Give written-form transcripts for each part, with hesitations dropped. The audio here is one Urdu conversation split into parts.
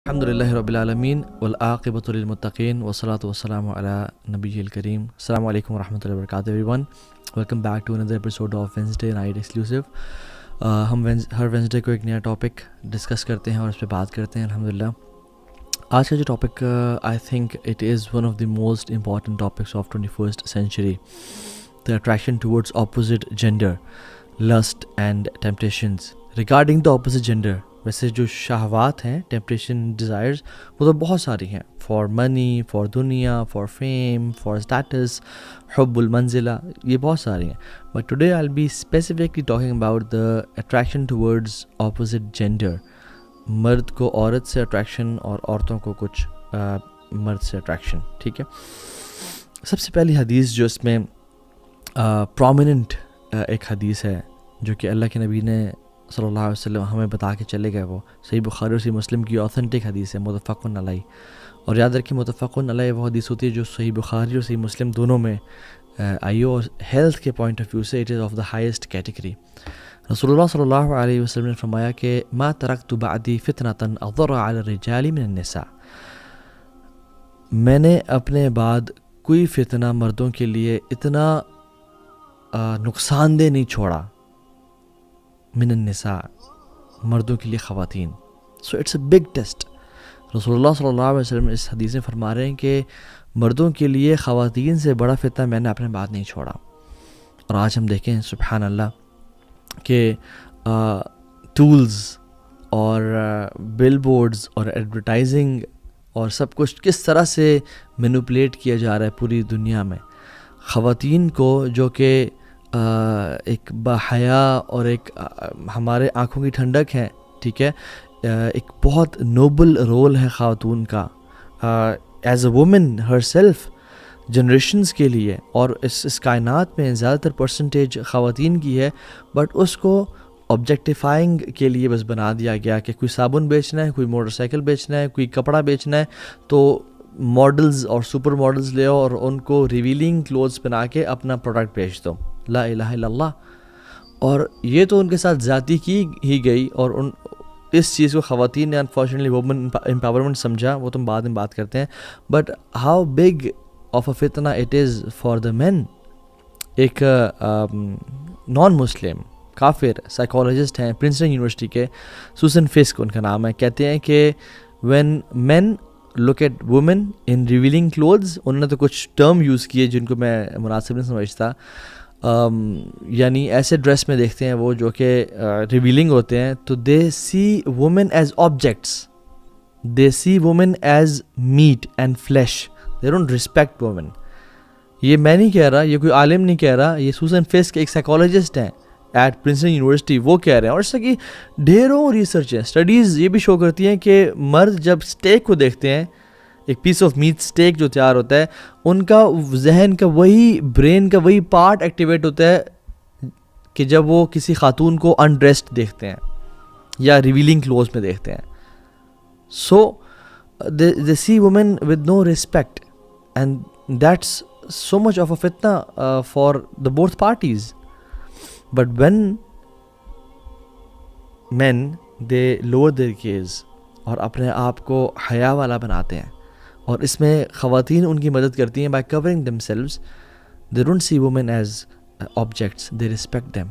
الحمد للہ رب العالمین والعاقبۃ للمتقین والصلاۃ والسلام علی نبی الکریم. السلام علیکم ورحمۃ اللہ وبرکاتہ everyone. Welcome back to another episode of Wednesday night exclusive. ہم ہر وینسڈے کو ایک نیا ٹاپک ڈسکس کرتے ہیں اور اس پہ بات کرتے ہیں. الحمدللہ آج کا جو topic I think it is one of the most important topics of 21st century, the attraction towards opposite gender, lust and temptations. Regarding the opposite gender, ویسے جو شہوات ہیں, ٹیمپٹیشن, ڈیزائرز, وہ تو بہت ساری ہیں. فار منی, فار دنیا, فار فیم, فار اسٹیٹس, حب المنزلہ, یہ بہت ساری ہیں. But today I will be specifically talking about the attraction towards opposite gender. مرد کو عورت سے اٹریکشن اور عورتوں کو کچھ مرد سے اٹریکشن. ٹھیک ہے, سب سے پہلی حدیث جو اس میں پرومیننٹ ایک حدیث ہے جو کہ اللہ کے نبی نے صلی اللہ علیہ وسلم ہمیں بتا کے چلے گئے, وہ صحیح بخاری اور صحیح مسلم کی اوتھینٹک حدیث ہے, متفق علیہ. اور یاد رکھیں متفق علیہ وہ حدیث ہوتی ہے جو صحیح بخاری اور صحیح مسلم دونوں میں آئی ہو, اور ہیلتھ کے پوائنٹ آف ویو سے it is of the highest category. رسول اللہ صلی اللہ علیہ وسلم نے فرمایا کہ ما ترکت بعدی فتنة اضر علی الرجال من النساء. میں نے اپنے بعد کوئی فتنہ مردوں کے لیے اتنا نقصان دہ نہیں چھوڑا, من النساء, مردوں کے لیے خواتین. So it's a big test. رسول اللہ صلی اللہ علیہ وسلم اس حدیث میں فرما رہے ہیں کہ مردوں کے لیے خواتین سے بڑا فتنہ میں نے اپنے بعد نہیں چھوڑا. اور آج ہم دیکھیں سبحان اللہ کہ ٹولز اور بل بورڈز اور ایڈورٹائزنگ اور سب کچھ کس طرح سے مینوپولیٹ کیا جا رہا ہے پوری دنیا میں. خواتین کو جو کہ ایک باحیا اور ایک ہمارے آنکھوں کی ٹھنڈک ہے, ٹھیک ہے, ایک بہت نوبل رول ہے خاتون کا as a woman her self generations کے لیے. اور اس کائنات میں زیادہ تر پرسنٹیج خواتین کی ہے, بٹ اس کو آبجیکٹیفائنگ کے لیے بس بنا دیا گیا کہ کوئی صابن بیچنا ہے, کوئی موٹر سائیکل بیچنا ہے, کوئی کپڑا بیچنا ہے تو ماڈلز اور سپر ماڈلز لے اور ان کو ریویلنگ کلوتھس بنا کے اپنا پروڈکٹ بیچ دو. لا الہ الا اللہ. اور یہ تو ان کے ساتھ زیادتی کی ہی گئی, اور اس چیز کو خواتین نے انفارچونیٹلی وومن امپاورمنٹ سمجھا, وہ تم بعد میں بات کرتے ہیں. But how big of a فتنہ اٹ از فار دا مین. ایک نان مسلم کافر سائیکالوجسٹ ہیں پرنسٹن یونیورسٹی کے, سوسن فسک ان کا نام ہے, کہتے ہیں کہ when men look at women in revealing clothes, انہوں نے تو کچھ ٹرم یوز کیے جن کو میں مناسب نہیں سمجھتا, یعنی ایسے ڈریس میں دیکھتے ہیں وہ جو کہ ریویلنگ ہوتے ہیں, تو they see women as objects, they see women as meat and flesh, they don't respect women. یہ میں نہیں کہہ رہا, یہ کوئی عالم نہیں کہہ رہا, یہ سوسن فسک ایک سائیکالوجسٹ ہیں ایٹ پرنسٹن یونیورسٹی, وہ کہہ رہے ہیں. اور اس کی ڈھیروں ریسرچ ہیں, اسٹڈیز یہ بھی شو کرتی ہیں کہ مرد جب اسٹیک کو دیکھتے ہیں, ایک پیس آف میٹ اسٹیک جو تیار ہوتا ہے, ان کا ذہن کا وہی برین کا وہی پارٹ ایکٹیویٹ ہوتا ہے کہ جب وہ کسی خاتون کو انڈریسڈ دیکھتے ہیں یا ریویلنگ کلوز میں دیکھتے ہیں. So they see women with no respect, and that's so much of a فتنہ for the both parties. But when men they lower their gaze اور اپنے آپ کو حیا والا بناتے ہیں, اور اس میں خواتین ان کی مدد کرتی ہیں by covering themselves, they don't see women as objects, they respect them.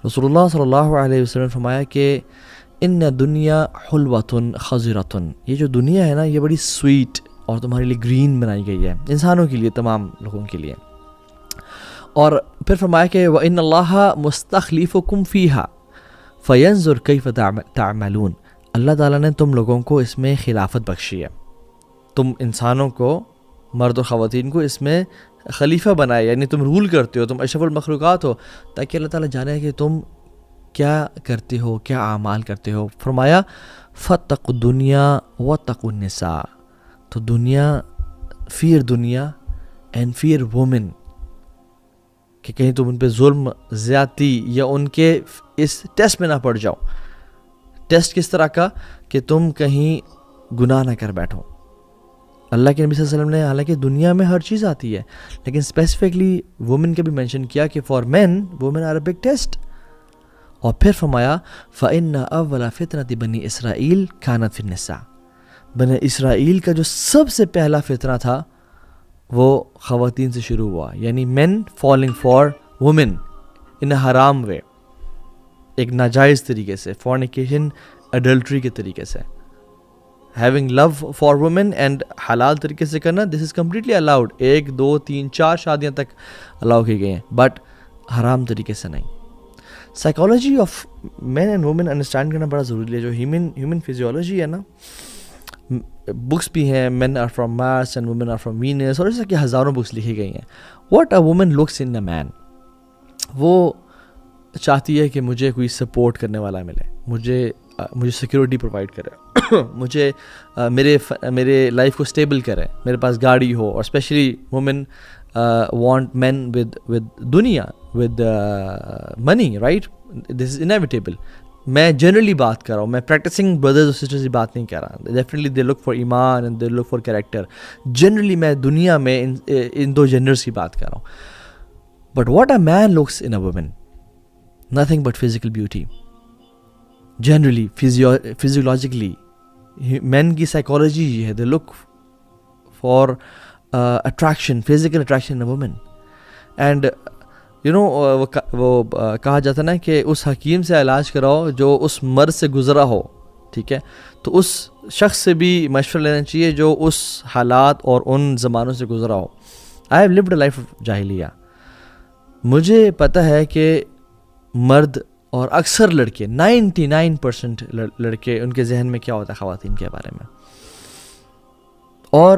رسول اللہ صلی اللہ علیہ وسلم نے فرمایا کہ ان دنیا حلوۃ خضرۃ, یہ جو دنیا ہے نا یہ بڑی سویٹ اور تمہارے لیے گرین بنائی گئی ہے, انسانوں کے لیے, تمام لوگوں کے لیے. اور پھر فرمایا کہ وَإِنَّ اللَّهَ مُسْتَخْلِفُكُمْ فِيهَا فَيَنْظُرْ كَيْفَ تَعْمَلُونَ. اللہ تعالیٰ نے تم لوگوں کو اس میں خلافت بخشی ہے, تم انسانوں کو, مرد و خواتین کو اس میں خلیفہ بنائے, یعنی تم رول کرتے ہو, تم اشرف المخلوقات ہو, تاکہ اللہ تعالیٰ جانے کہ تم کیا کرتے ہو, کیا اعمال کرتے ہو. فرمایا فَاتَّقُوا الدُّنْيَا وَاتَّقُوا النِّسَاءَ, تو دنیا, فیئر دنیا اینڈ فیئر وومن, کہ کہیں تم ان پہ ظلم, زیادتی یا ان کے اس ٹیسٹ میں نہ پڑ جاؤ. ٹیسٹ کس طرح کا کہ تم کہیں گناہ نہ کر بیٹھو. اللہ کے نبی صلی اللہ علیہ وسلم نے حالانکہ دنیا میں ہر چیز آتی ہے, لیکن اسپیسیفکلی وومن کا بھی مینشن کیا کہ for men women are a big test. اور پھر فرمایا فَإِنَّ أَوَّلَ فِتْنَةِ بَنِي إِسْرَائِيل كَانَتْ فِي النِّسَاءِ, بنی اسرائیل کا جو سب سے پہلا فتنہ تھا وہ خواتین سے شروع ہوا، یعنی مین فالنگ فار وومن ان اے حرام وے، ایک ناجائز طریقے سے، فورنیکیشن اڈلٹری کے طریقے سے. Having love for women and حلال طریقے سے کرنا، دس از کمپلیٹلی الاؤڈ. 1 2 3 4 شادیاں تک الاؤ کی گئی ہیں، بٹ حرام طریقے سے نہیں. Psychology of men and women understand کرنا بڑا ضروری ہے. جو ہیومن فزیولوجی ہے نا، بکس بھی ہیں، men are from Mars and women are from Venus, اور ایسا کہ ہزاروں بکس لکھی گئی ہیں. What a woman looks in a man, وہ چاہتی ہے کہ مجھے کوئی سپورٹ کرنے والا ملے، مجھے سیکیورٹی پرووائڈ کرے، مجھے میرے لائف کو اسٹیبل کرے، میرے پاس گاڑی ہو. اور especially women want men with دنیا، with money, right? This is inevitable. میں جنرلی بات کر رہا ہوں، میں پریکٹسنگ بردرز اور سسٹرز کی بات نہیں کر رہا. ڈیفینیٹلی دے لک فار ایمان and they look for character. Generally میں دنیا میں ان 2 جینڈرز کی بات کر رہا ہوں. But what a man looks in a woman, nothing but physical beauty. Generally, physiologically, men کی psychology یہ ہے, they look for attraction, physical attraction in a woman. And you know, وہ کہا جاتا نا کہ اس حکیم سے علاج کراؤ جو اس مرض سے گزرا ہو، ٹھیک ہے؟ تو اس شخص سے بھی مشورہ لینا چاہیے جو اس حالات اور ان زمانوں سے گزرا ہو. I have lived a life of جاہلیہ. مجھے پتہ ہے کہ مرد اور اکثر لڑکے 99% لڑکے، ان کے ذہن میں کیا ہوتا ہے خواتین کے بارے میں. اور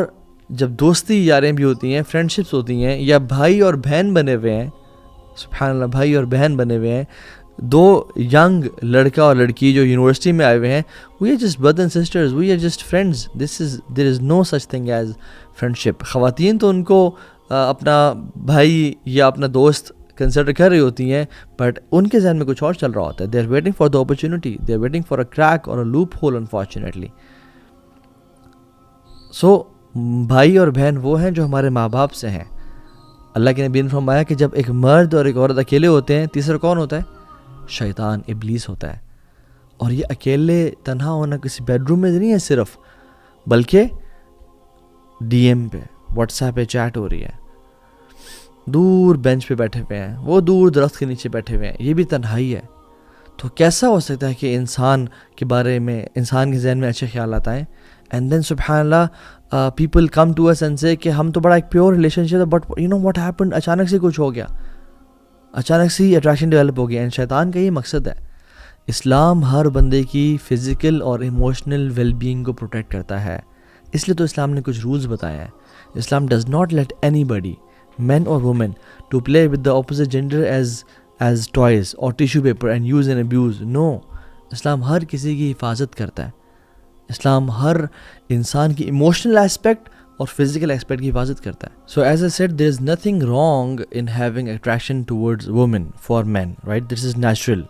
جب دوستی یاریں بھی ہوتی ہیں، فرینڈشپس ہوتی ہیں، یا بھائی اور بہن بنے ہوئے ہیں، سبحان اللہ، بھائی اور بہن بنے ہوئے ہیں، 2 ینگ لڑکا اور لڑکی جو یونیورسٹی میں آئے ہوئے ہیں، we are just brother and sisters, we are just friends. There is no such thing as friendship. خواتین تو ان کو اپنا بھائی یا اپنا دوست کنسیڈر کر رہی ہوتی ہیں، بٹ ان کے ذہن میں کچھ اور چل رہا ہوتا ہے. They are waiting for the opportunity, they are waiting for a crack or a loophole unfortunately. So بھائی اور بہن وہ ہیں جو ہمارے ماں باپ سے ہیں. اللہ کے نبی نے فرمایا کہ جب ایک مرد اور ایک عورت اکیلے ہوتے ہیں، تیسرا کون ہوتا ہے؟ شیطان، ابلیس ہوتا ہے. اور یہ اکیلے تنہا ہونا کسی بیڈ روم میں نہیں ہے صرف، بلکہ ڈی ایم پہ، واٹس ایپ پہ چیٹ ہو رہی ہے، دور بینچ پہ بیٹھے ہوئے ہیں، وہ دور درخت کے نیچے بیٹھے ہوئے ہیں، یہ بھی تنہائی ہے. تو کیسا ہو سکتا ہے کہ انسان کے بارے میں، انسان کے ذہن میں اچھے خیالات آئیں؟ اینڈ دین سبحان اللہ people come to us and say کہ ہم تو بڑا ایک پیور ریلیشن شپ ہے، but you know what happened, اچانک سے کچھ ہو گیا، اچانک سے ہی اٹریکشن ڈیولپ ہو گیا. اینڈ شیطان کا یہ مقصد ہے. اسلام ہر بندے کی فزیکل اور ایموشنل ویل بینگ کو پروٹیکٹ کرتا ہے، اس لیے تو اسلام نے کچھ رولز بتائے ہیں. اسلام ڈز ناٹ لیٹ اینی بڈی، men or women, to play with the opposite gender as toys or tissue paper and use and abuse. No, اسلام ہر کسی کی حفاظت کرتا ہے. اسلام ہر انسان کی ایموشنل ایسپیکٹ اور فزیکل ایسپیکٹ کی حفاظت کرتا ہے. So as I said, there is nothing wrong in having attraction towards women for men, right? This is natural.